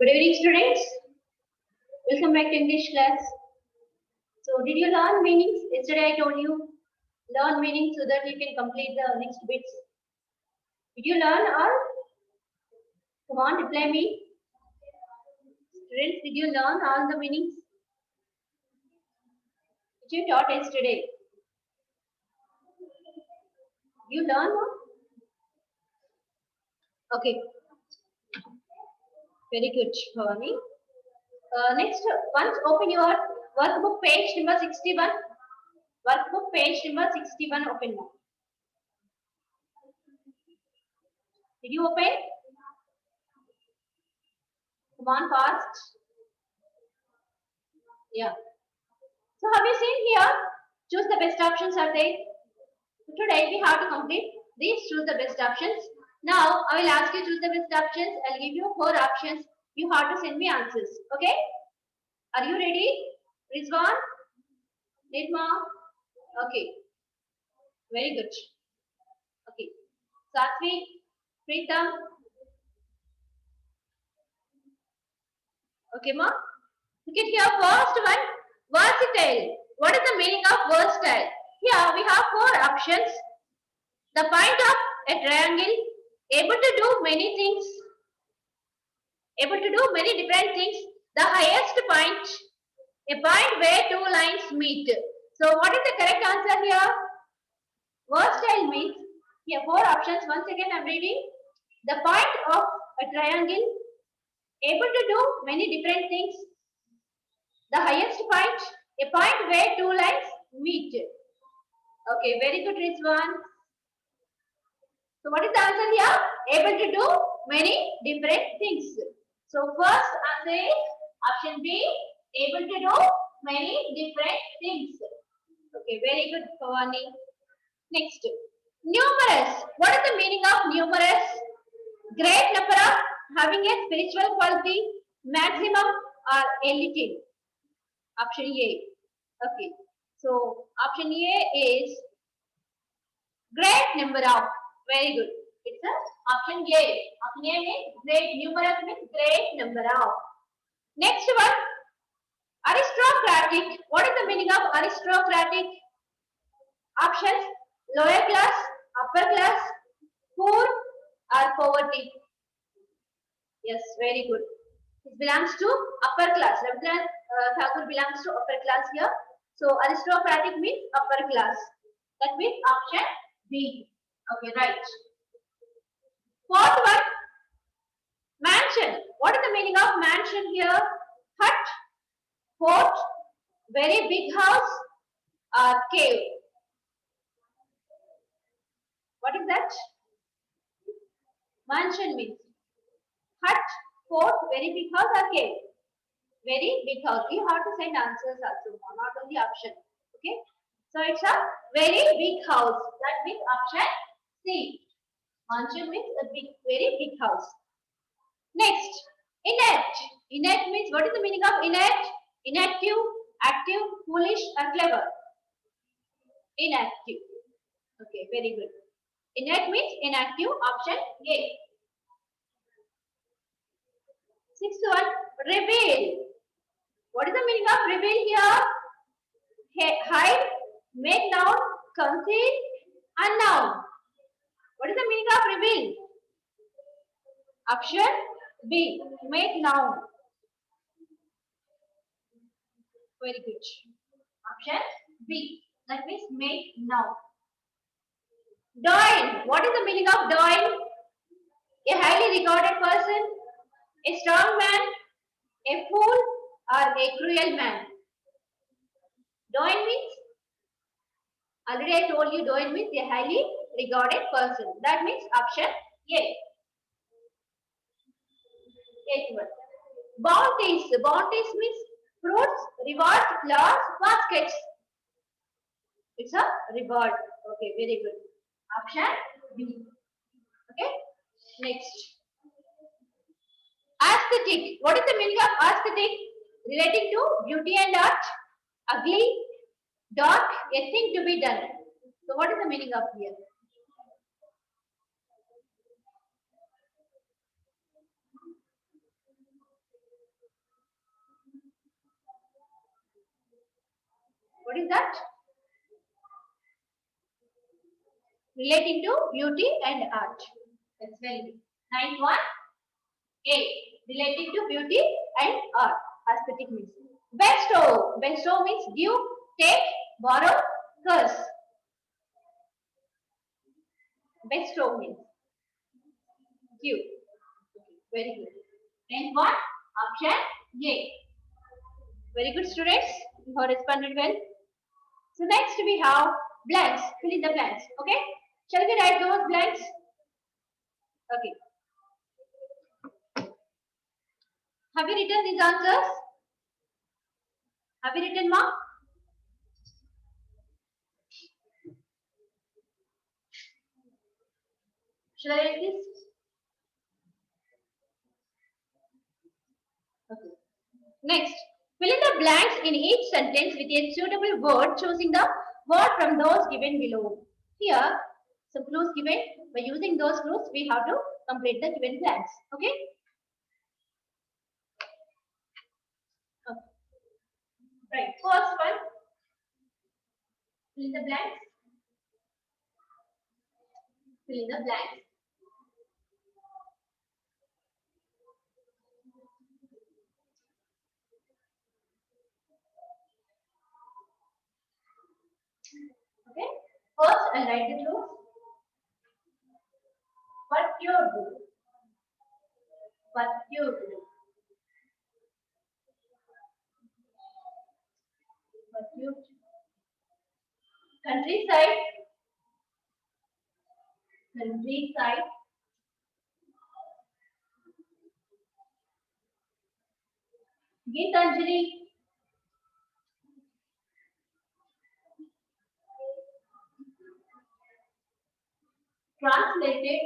Good evening, students. Welcome back to English class. So, did you learn meanings? Yesterday I told you learn meanings so that you can complete the next bits. Did you learn all? Come on, reply me. Students, did you learn all the meanings which you taught yesterday? You learn all? Okay, very good, Bhavani. Next, once open your workbook page number 61. Workbook page number 61 open now. Did you open? Come on, fast. Yeah. So have you seen here? Choose the best options are there. Today we have to complete these choose the best options. Now I will ask you choose the best options. I'll give you 4 options. You have to send me answers. Okay? Are you ready? Rizwan? Nidma? Okay. Very good. Okay. Satvi? Pritam? Okay, ma? Look at here. First one. Versatile. What is the meaning of versatile? Here we have 4 options. The point of a triangle, able to do many things, able to do many different things. The highest point, a point where 2 lines meet. So what is the correct answer here? Versatile means, here 4 options. Once again I am reading. The point of a triangle, able to do many different things. The highest point, a point where 2 lines meet. Okay, very good, Rizwan. So what is the answer here? Able to do many different things. So first answer is option B, able to do many different things. Okay, very good, Pavani. Next, numerous. What is the meaning of numerous? Great number of, having a spiritual quality, maximum or a little. Option A. Okay, so option A is great number of. Very good. It's a option A. Option A means great. Numerous means great number of. Next one. Aristocratic. What is the meaning of aristocratic? Options. Lower class, upper class, poor or poverty. Yes, very good. It belongs to upper class. Rabindranath Tagore belongs to upper class here. So aristocratic means upper class. That means option B. Okay, right. Fourth one, mansion. What is the meaning of mansion here? Hut, fort, very big house, or cave. What is that? Mansion means hut, fort, very big house, or cave. Very big house. You have to send answers also, not only option. Okay. So it's a very big house. That means option C. Mansion means a big, very big house. Next, innate. Innate means what is the meaning of innate? Inactive, active, foolish, or clever. Inactive. Okay, very good. Innate means inactive. Option A. Sixth one, reveal. What is the meaning of reveal here? Hide, make noun, conceal, unknown. What is the meaning of reveal? Option B, make noun. Very good. Option B, that means make noun. Doin. What is the meaning of doin? A highly regarded person, a strong man, a fool, or a cruel man. Doin means, already I told you, doin means a highly regarded person. That means option A. Eighth one. Bounties. Bounties means fruits, rewards, flowers, baskets. It's a reward. Okay, very good. Option B. Okay. Next. Aesthetic. What is the meaning of aesthetic? Relating to beauty and art. Ugly, dark, a thing to be done. So what is the meaning of here? What is that? Relating to beauty and art. That's very good. Ninth one, A. Relating to beauty and art. Aesthetic means. Bestow. Bestow means give, take, borrow, curse. Bestow means give. Very good. Tenth one, option A. Very good, students. You have responded well. So next we have blanks. Fill in the blanks. Okay. Shall we write those blanks? Okay. Have you written these answers? Have you written, ma'am? Shall I write this? Okay. Next, fill in the blanks in each sentence with a suitable word, choosing the word from those given below. Here, some clues given. By using those clues, we have to complete the given blanks. Okay? Okay. Right. First one, fill in the blanks. Fill in the blanks. Okay. First, I'll write the clues. What you do. What you do. What you do. Countryside. Countryside. Gitanjali. Translated.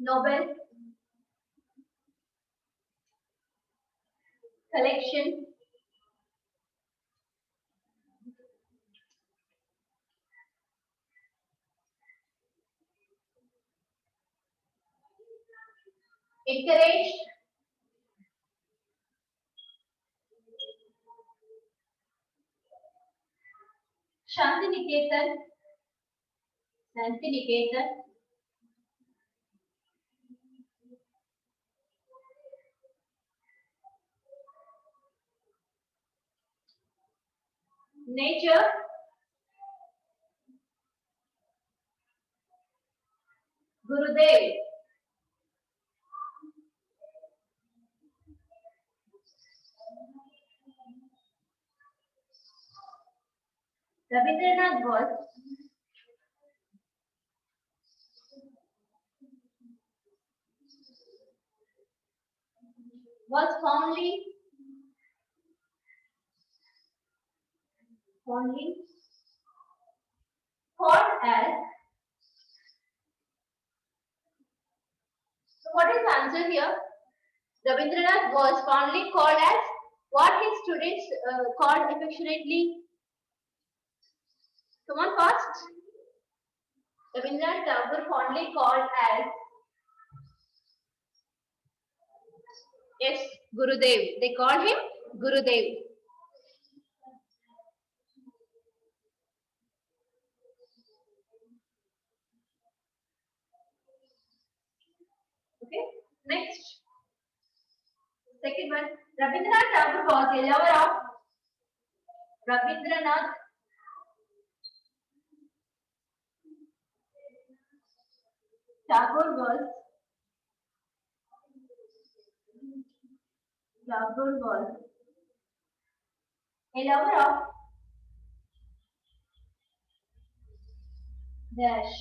Nobel. Collection. Encouraged. Shantiniketan. Shantiniketan. Nature. Gurudev. Rabindranath was fondly called as. So what is the answer here? Rabindranath was fondly called as what his students called affectionately. Come on, fast. Rabindranath Tagore fondly called as, yes, Gurudev. They called him Gurudev. Okay. Next, second one. Rabindranath Tagore was a lover of. Rabindranath Tagore was a lover of dash.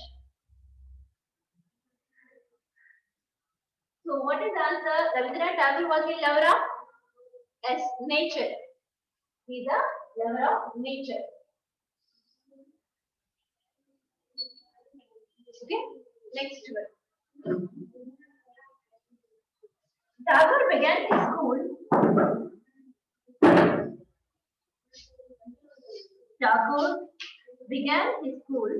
So what is the answer? Rabindranath Tagore was a lover of as nature. He is a lover of nature. Okay. Next one. Tagore began his school. Tagore began his school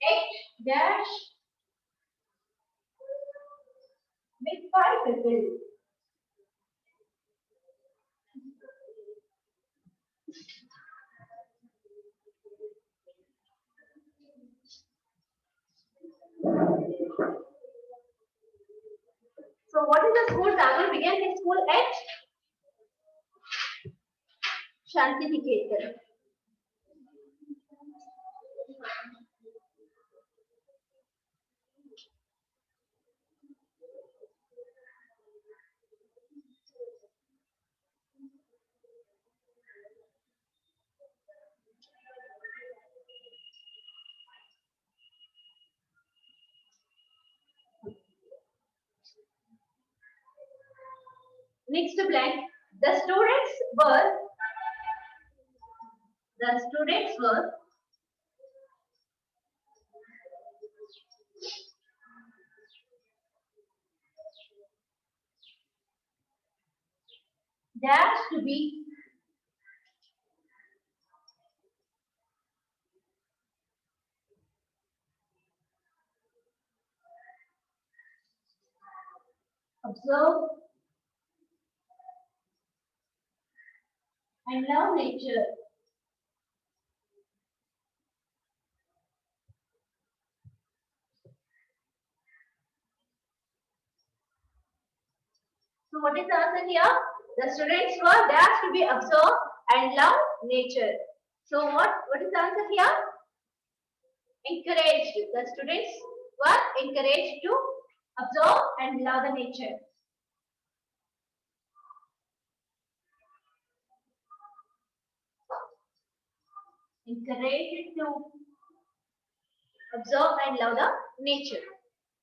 Eight dash with five people. So what is the school? Tagore began his school at Shantiniketan. Next blank. The students were dash to be observe and love nature. So what is the answer here? The students were dash to be observe and love nature. So what is the answer here? Encouraged. The students were encouraged to observe and love the nature. Encouraged to observe and love the nature.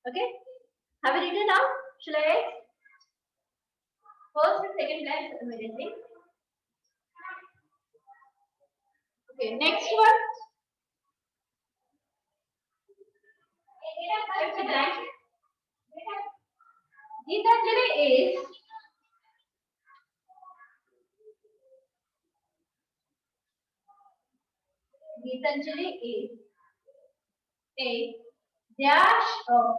Okay. Have you written down? Shall I? First and second blank immediately. Okay. Next one. Fifth blank. Gitanjali is a dash of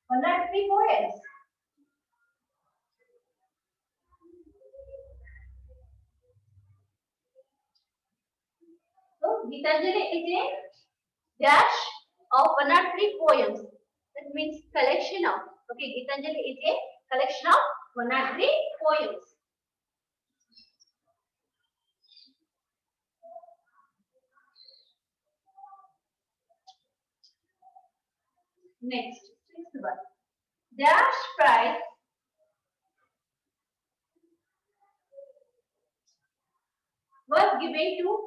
103 poems. So Gitanjali is a dash of 103 poems. That means collection of. Okay, Gitanjali is a collection of 103 poems. Next, sixth one. Dash prize was given to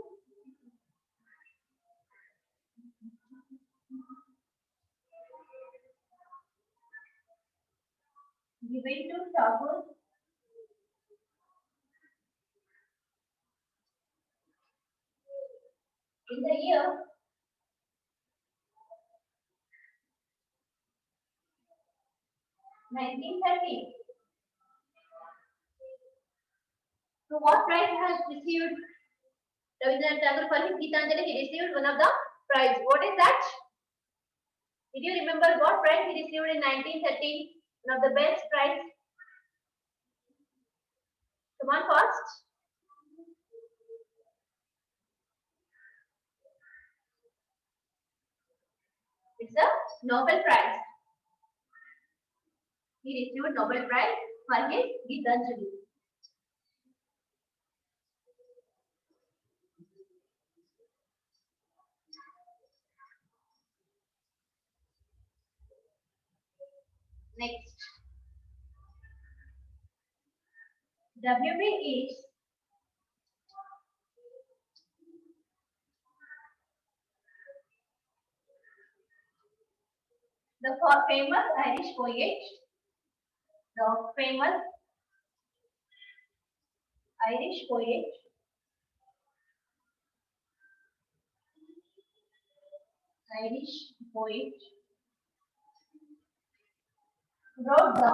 Tagore in the year 1930. So what prize has received Rabindranath Tagore for his Gitanjali? He received one of the prize. What is that? Did you remember what prize he received in 1930? One of the best prize. Come on, first. It's a Nobel Prize. He received Nobel Prize for his Gitanjali. Next. WB is the famous Irish poet. The famous Irish poet wrote the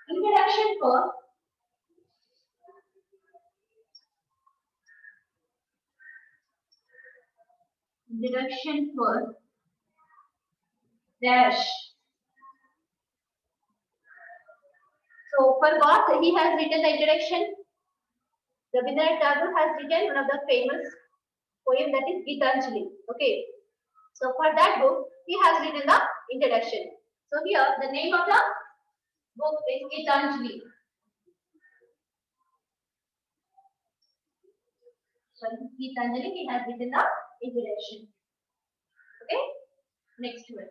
introduction for Introduction for dash. So for what he has written the introduction? Rabindranath Tagore has written one of the famous poem, that is Gitanjali. Okay. So for that book, he has written the introduction. So here the name of the book is Gitanjali. So Gitanjali, he has written the introduction. Okay. Next one.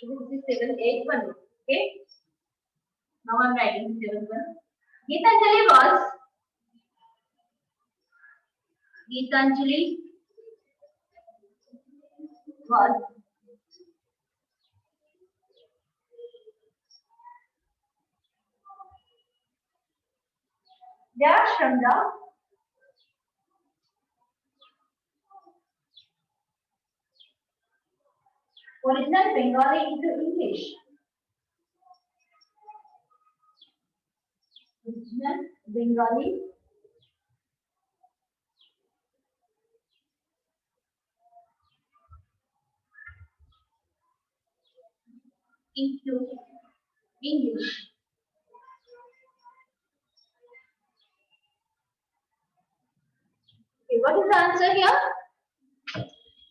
This is the 7th, 8th one. Okay. Now I'm writing the 7th one. Gitanjali was dash from the original Bengali into English. Original Bengali into English. Okay, what is the answer here?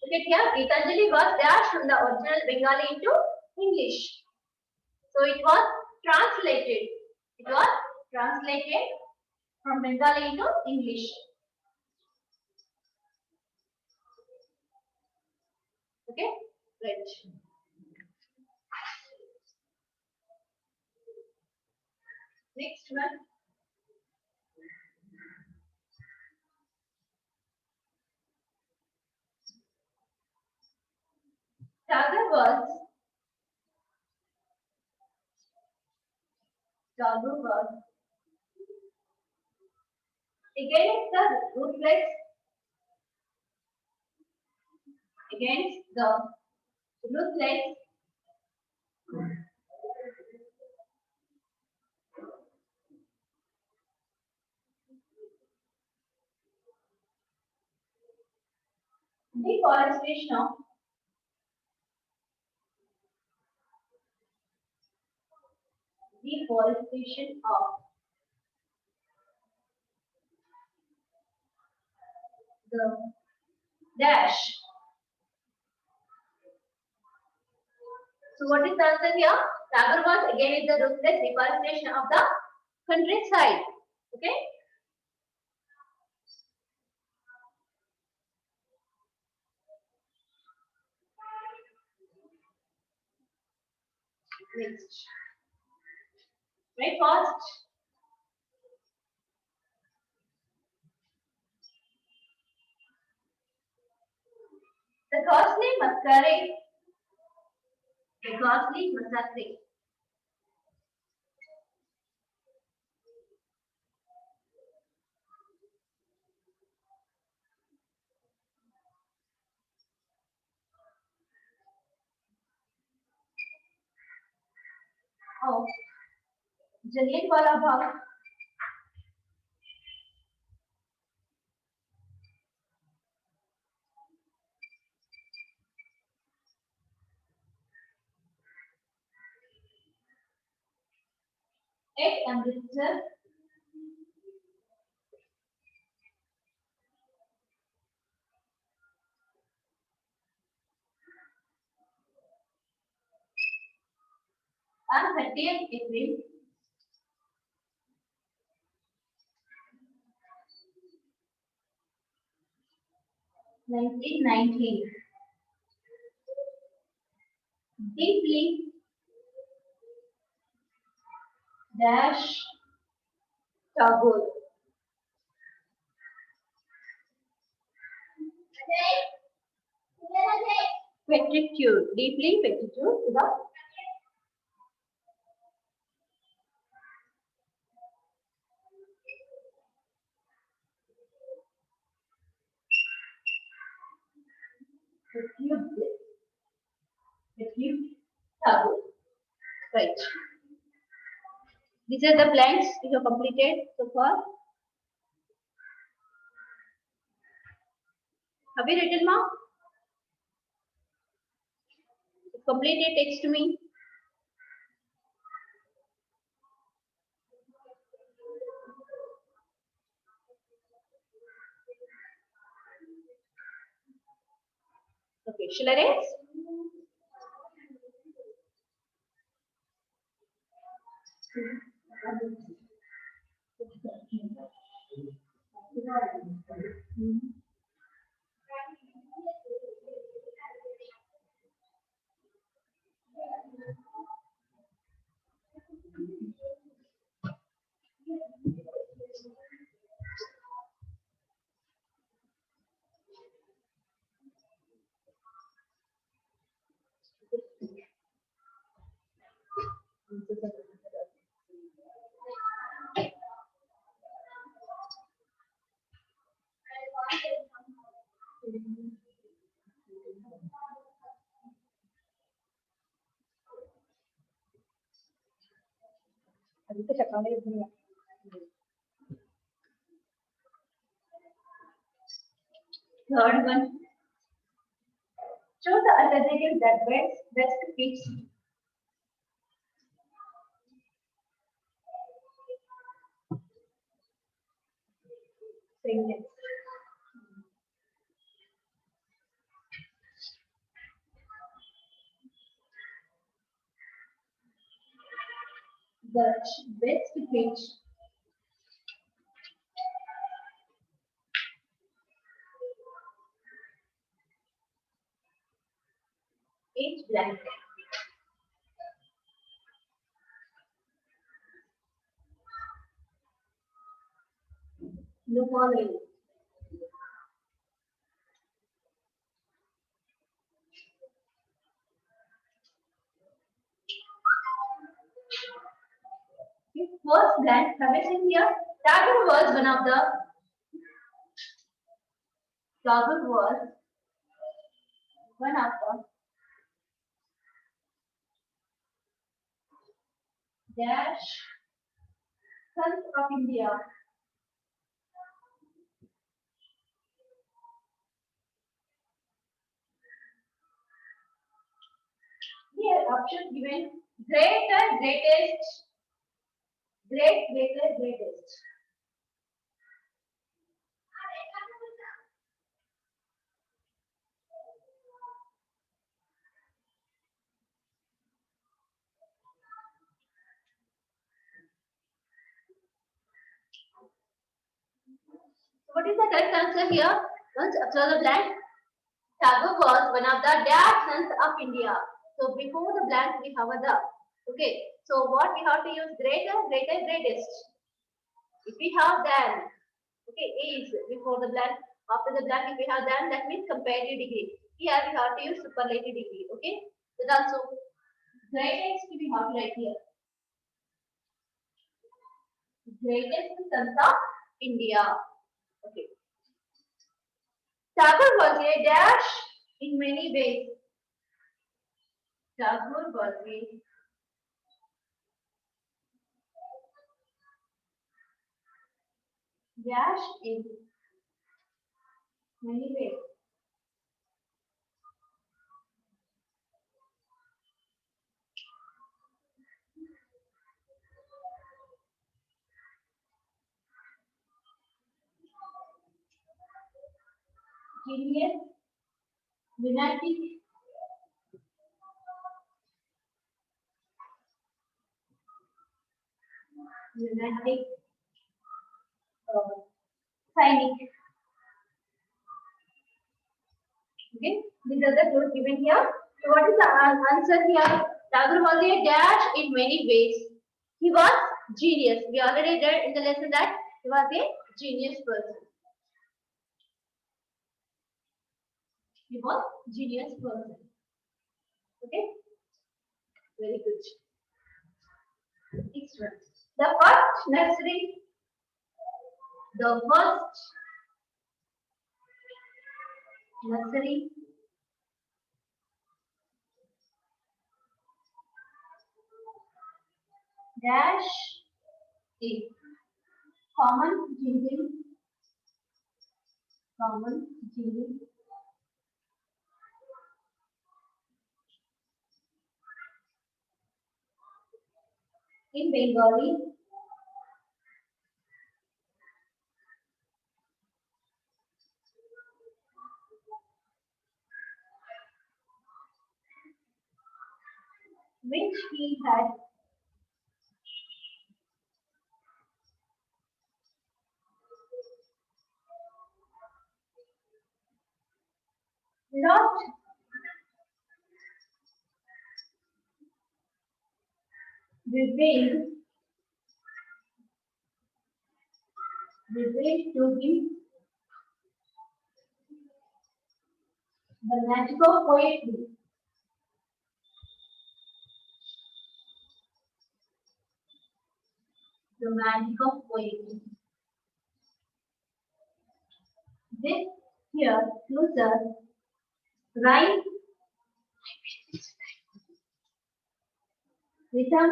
Look at here, Gitanjali was dashed from the original Bengali into English. So it was translated. It was translated from Bengali into English. Okay, right. Next one. Tagore was against the ruthless, against the ruthless deforestation of the dash. So what is the answer here? Tagore was against the ruthless deforestation of the countryside. Okay. Next. Very fast. The costly masquerade. The costly masquerade. Oh, Jallianwala Bagh. At Amritsar. On 30th April 1919. Deeply dash Tagore. Petrified, deeply petrified to the petrified Tagore. Right. These are the blanks you have completed so far. Have you written, ma? Complete it, text to me. Okay, shall I erase? Third one. Show the alternative that best fits. Sentence. The best fits. Each blank. The following. First blank, have you seen here? Tagore was one of the Tagore was one of the dash sons of India. Here options given greater, greatest, greater, greatest. What is the correct answer here? Once observe the blank. Tagore was one of the dash sons of India. So before the blank we have a the. Okay. So what we have to use? Greater, greater, greatest. If we have then, okay, is before the blank. After the blank, if we have then, that means comparative degree. Here we have to use superlative degree. Okay. That also greatest we have to write here. Greatest sons of India. Okay. Tagore was a dash in many ways. Tagore was a dash in many ways. Genius, lunatic, lunatic, cynic. Okay, these are the clues given here. So what is the answer here? Tagore was a dash in many ways. He was genius. We already read in the lesson that he was a genius person. He was genius person. Okay, very good. Next one. The first nursery. The first nursery dash A. Common jingle. Common jingle. In Bengali. Which he had not revealed, revealed to him the magic of poetry. The magic of poetry. This here closer rhyme, rhythm,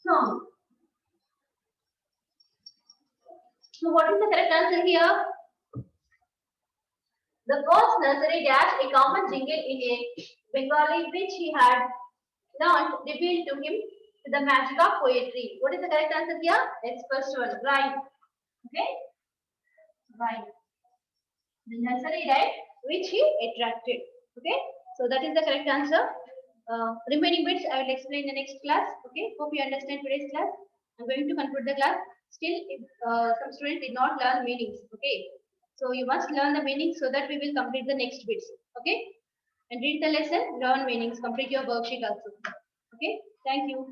song. So what is the correct answer here? The first nursery dashed a common jingle in a Bengali which he had learned revealed to him the magic of poetry. What is the correct answer here? It's first one, right? Okay, right. The nursery rhyme which he attracted. Okay, so that is the correct answer. Remaining bits I will explain in the next class. Okay, hope you understand today's class. I'm going to conclude the class. Still, if some students did not learn meanings, okay, so you must learn the meanings so that we will complete the next bits. Okay, and read the lesson, learn meanings, complete your worksheet also. Okay, thank you.